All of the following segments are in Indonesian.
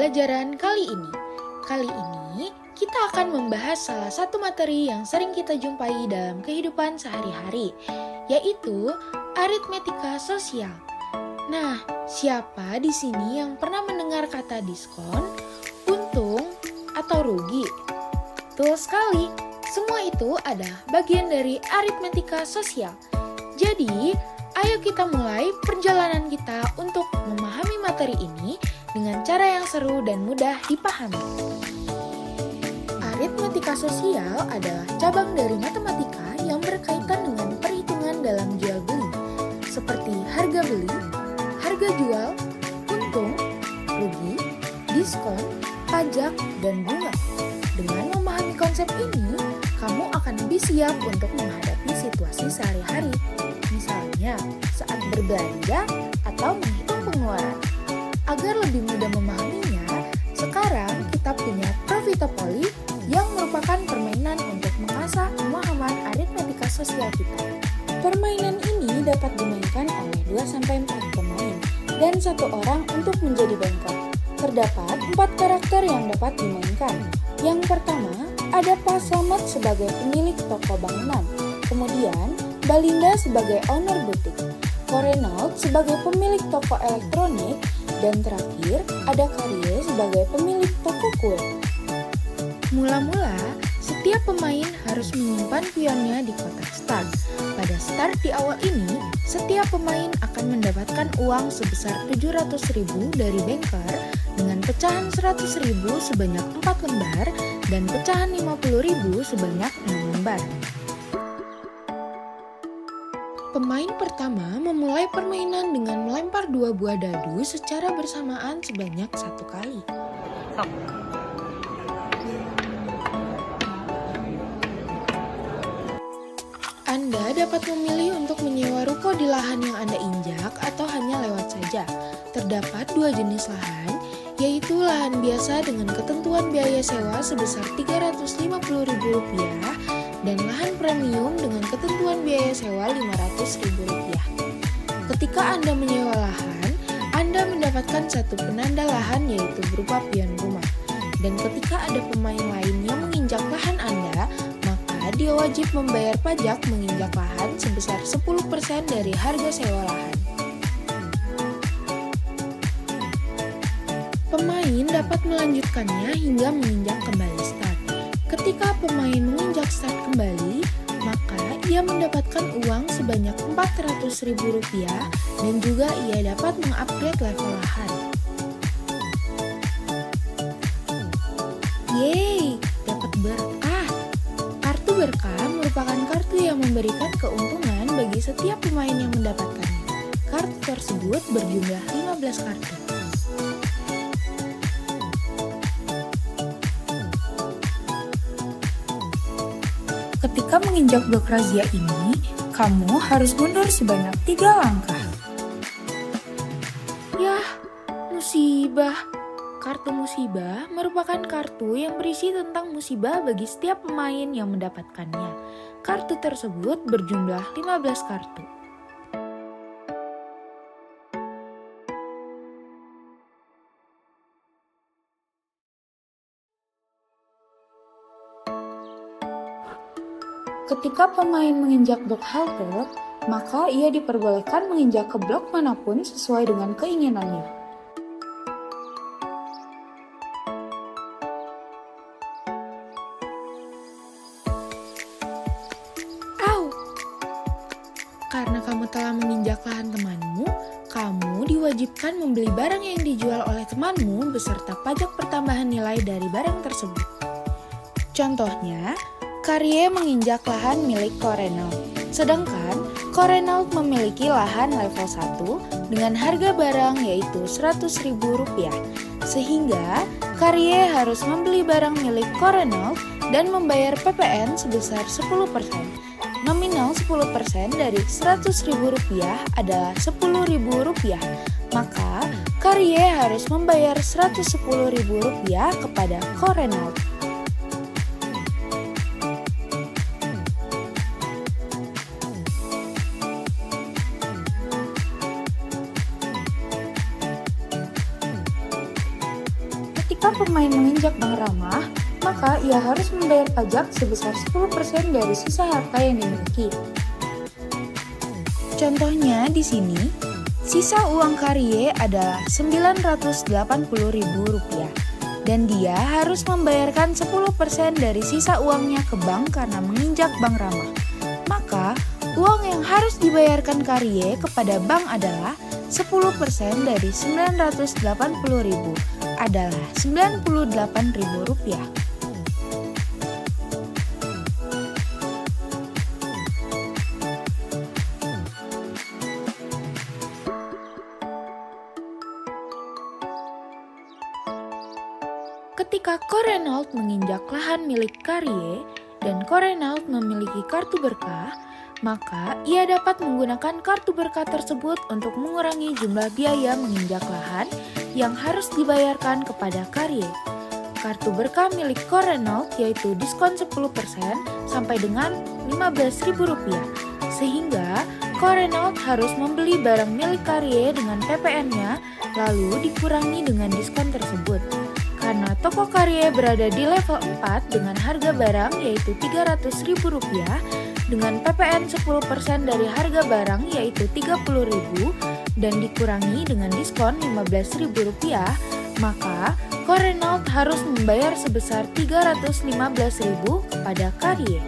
pembelajaran kali ini. Kali ini kita akan membahas salah satu materi yang sering kita jumpai dalam kehidupan sehari-hari, yaitu aritmetika sosial. Nah, siapa di sini yang pernah mendengar kata diskon, untung, atau rugi? Betul sekali, semua itu adalah bagian dari aritmetika sosial. Jadi, ayo kita mulai perjalanan kita untuk memahami materi ini dengan cara yang seru dan mudah dipahami. Aritmetika sosial adalah cabang dari matematika yang berkaitan dengan perhitungan dalam jual beli, seperti harga beli, harga jual, untung, rugi, diskon, pajak, dan bunga. Dengan memahami konsep ini, kamu akan lebih siap untuk menghadapi situasi sehari-hari, misalnya saat berbelanja atau menghitung pengeluaran. Agar lebih mudah memahaminya, sekarang kita punya Profitopoli yang merupakan permainan untuk mengasah pemahaman aritmetika sosial kita. Permainan ini dapat dimainkan oleh 2-4 pemain dan 1 orang untuk menjadi banker. Terdapat 4 karakter yang dapat dimainkan. Yang pertama, ada Pak Slamet sebagai pemilik toko bangunan, kemudian Balinda sebagai owner butik, Korenald sebagai pemilik toko elektronik, dan terakhir ada Karye sebagai pemilik toko kue. Mula-mula, setiap pemain harus menyimpan pionnya di kotak start. Pada start di awal ini, setiap pemain akan mendapatkan uang sebesar 700.000 dari banker dengan pecahan 100.000 sebanyak 4 lembar dan pecahan 50.000 sebanyak 6 lembar. Pemain pertama memulai permainan dengan melempar 2 buah dadu secara bersamaan sebanyak 1 kali. Anda dapat memilih untuk menyewa ruko di lahan yang Anda injak atau hanya lewat saja. Terdapat 2 jenis lahan, yaitu lahan biasa dengan ketentuan biaya sewa sebesar Rp350.000 dan lahan premium dengan ketentuan biaya sewa Rp500.000. Ketika Anda menyewa lahan, Anda mendapatkan satu penanda lahan yaitu berupa pion rumah. Dan ketika ada pemain lain yang menginjak lahan Anda, maka dia wajib membayar pajak menginjak lahan sebesar 10% dari harga sewa lahan. Pemain dapat melanjutkannya hingga menginjak kembali start. Ketika pemain menginjak start kembali, maka ia mendapatkan uang sebanyak Rp400.000 dan juga ia dapat mengupgrade level lahan. Yeay, dapat berkah! Kartu berkah merupakan kartu yang memberikan keuntungan bagi setiap pemain yang mendapatkannya. Kartu tersebut berjumlah 15 kartu. Ketika menginjak blok razia ini, kamu harus mundur sebanyak 3 langkah. Yah, musibah. Kartu musibah merupakan kartu yang berisi tentang musibah bagi setiap pemain yang mendapatkannya. Kartu tersebut berjumlah 15 kartu. Ketika pemain menginjak blok halte, maka ia diperbolehkan menginjak ke blok manapun sesuai dengan keinginannya. Au! Karena kamu telah menginjak lahan temanmu, kamu diwajibkan membeli barang yang dijual oleh temanmu beserta pajak pertambahan nilai dari barang tersebut. Contohnya, Karye menginjak lahan milik Korenald, sedangkan Korenald memiliki lahan level 1 dengan harga barang yaitu Rp100.000, sehingga Karye harus membeli barang milik Korenald dan membayar PPN sebesar 10%. Nominal 10% dari Rp100.000 adalah Rp10.000, maka Karye harus membayar Rp110.000 kepada Korenald. Jika pemain menginjak bank ramah, maka ia harus membayar pajak sebesar 10% dari sisa harta yang dimiliki. Contohnya di sini, sisa uang Karye adalah Rp980.000 dan dia harus membayarkan 10% dari sisa uangnya ke bank karena menginjak bank ramah. Maka, uang yang harus dibayarkan Karye kepada bank adalah 10% dari Rp980.000 adalah Rp98.000. Ketika Ko Renault menginjak lahan milik Karye dan Ko Renault memiliki kartu berkah, maka ia dapat menggunakan kartu berkah tersebut untuk mengurangi jumlah biaya menginjak lahan yang harus dibayarkan kepada Karye. Kartu berkah milik Ko Renault yaitu diskon 10% sampai dengan Rp15.000, sehingga Ko Renault harus membeli barang milik Karye dengan PPN-nya lalu dikurangi dengan diskon tersebut. Karena toko Karye berada di level 4 dengan harga barang yaitu Rp300.000 dengan PPN 10% dari harga barang yaitu Rp30.000 dan dikurangi dengan diskon Rp15.000, maka Ko Renault harus membayar sebesar Rp315.000 kepada Karye.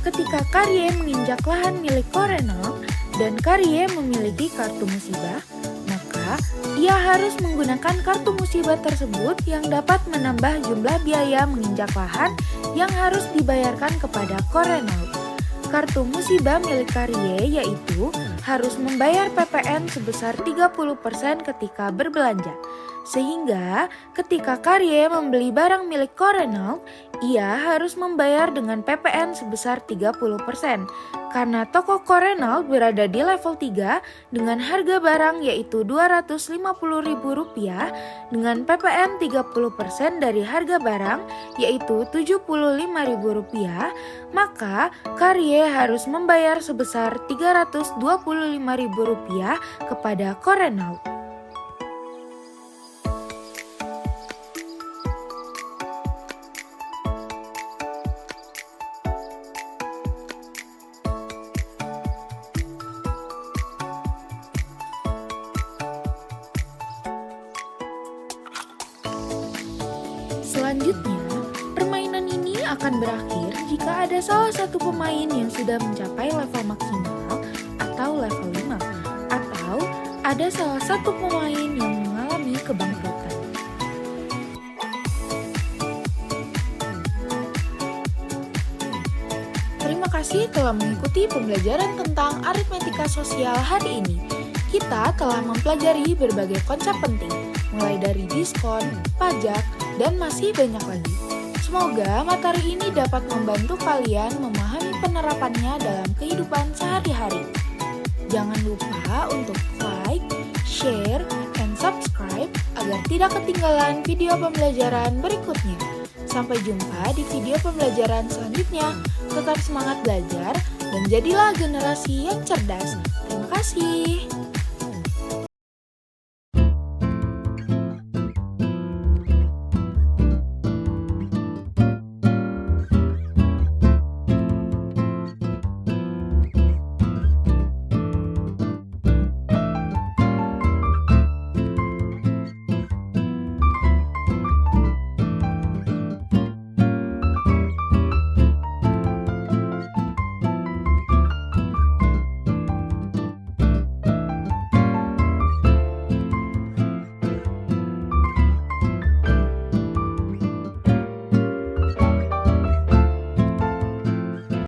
Ketika Karye menginjak lahan milik Ko Renault dan Karye memiliki kartu musibah, maka ia harus menggunakan kartu musibah tersebut yang dapat menambah jumlah biaya menginjak lahan yang harus dibayarkan kepada Ko Renault. Kartu musibah milik Karye yaitu harus membayar PPN sebesar 30% ketika berbelanja. Sehingga ketika Karye membeli barang milik Ko Renault, ia harus membayar dengan PPN sebesar 30%. Karena toko Ko Renault berada di level 3 dengan harga barang yaitu Rp250.000 dengan PPN 30% dari harga barang yaitu Rp75.000, maka Karye harus membayar sebesar Rp325.000 kepada Ko Renault. Selanjutnya, permainan ini akan berakhir jika ada salah satu pemain yang sudah mencapai level maksimal atau level 5, atau ada salah satu pemain yang mengalami kebangkrutan. Terima kasih telah mengikuti pembelajaran tentang aritmetika sosial hari ini. Kita telah mempelajari berbagai konsep penting, mulai dari diskon, pajak, dan masih banyak lagi. Semoga materi ini dapat membantu kalian memahami penerapannya dalam kehidupan sehari-hari. Jangan lupa untuk like, share, and subscribe agar tidak ketinggalan video pembelajaran berikutnya. Sampai jumpa di video pembelajaran selanjutnya. Tetap semangat belajar dan jadilah generasi yang cerdas. Terima kasih.